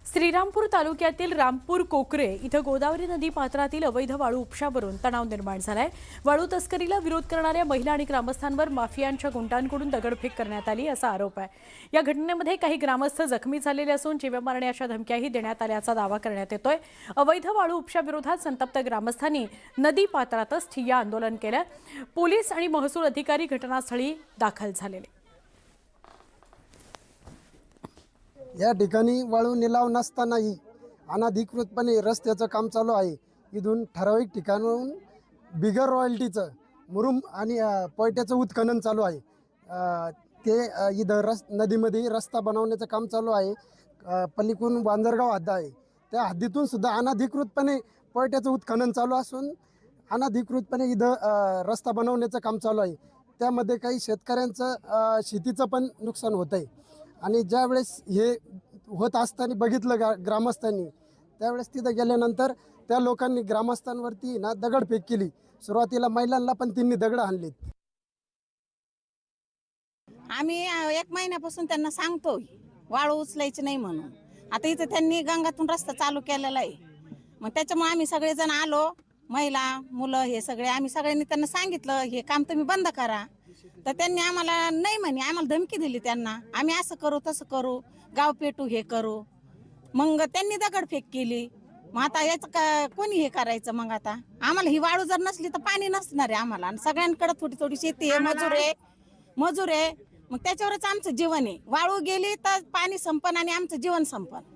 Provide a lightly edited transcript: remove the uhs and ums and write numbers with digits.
श्रीरामपूर तालुक्यातील रामपूर कोकरे इथं गोदावरी नदी पात्रातील अवैध वाळू उपशावरून तणाव निर्माण झालाय। वाळू तस्करीला विरोध करणाऱ्या महिला आणि ग्रामस्थांवर माफियांच्या गुंडांकडून दगडफेक करण्यात आली असा आरोप आहे। या घटनेमध्ये काही ग्रामस्थ जखमी झालेले असून जीव मारण्याच्या धमक्याही देण्यात आल्याचा दावा करण्यात येतोय। अवैध वाळू उपशाविरोधात संतप्त ग्रामस्थांनी नदी पात्रातच ठिय्या आंदोलन केलं। पोलीस आणि महसूल अधिकारी घटनास्थळी दाखल झालेले। या ठिकाणी वाळू निलाव नसतानाही अनधिकृतपणे रस्त्याचं काम चालू आहे। इथून ठराविक ठिकाणाहून बिगर रॉयल्टीचं मुरुम आणि पोयट्याचं उत्खनन चालू आहे। ते इथं नदीमध्ये रस्ता बनवण्याचं काम चालू आहे। पलीकडून वांजरगाव हद्द आहे, त्या हद्दीतून सुद्धा अनधिकृतपणे पोयट्याचं उत्खनन चालू असून अनधिकृतपणे इथं रस्ता बनवण्याचं काम चालू आहे। त्यामध्ये काही शेतकऱ्यांचं शेतीचं पण नुकसान होत आहे। आणि ज्यावेळेस हे होत असताना बघितलं ग्रामस्थांनी, त्यावेळेस तिथं गेल्यानंतर त्या लोकांनी ग्रामस्थांवरती दगडफेक केली। सुरुवातीला महिलांना पण त्यांनी दगड आणलीत। आम्ही 1 महिन्यापासून त्यांना सांगतो वाळू उचलायची नाही म्हणून। आता इथे त्यांनी गंगातून रस्ता चालू केलेला आहे, मग त्याच्यामुळे आम्ही सगळेजण आलो, महिला मुलं हे सगळे आम्ही सगळ्यांनी त्यांना सांगितलं हे काम तुम्ही बंद करा। तर त्यांनी आम्हाला नाही म्हणे, आम्हाला धमकी दिली त्यांना, आम्ही असं करू तसं करू, गाव पेटू हे करू। मग त्यांनी दगडफेक केली। मग आता याचं कोणी हे करायचं? मग आता आम्हाला ही वाळू जर नसली तर पाणी नसणार आहे आम्हाला, आणि सगळ्यांकडे थोडी थोडी शेती आहे, मजूर आहे, मग त्याच्यावरच आमचं जीवन आहे। वाळू गेली तर पाणी संपन आणि आमचं जीवन संपन।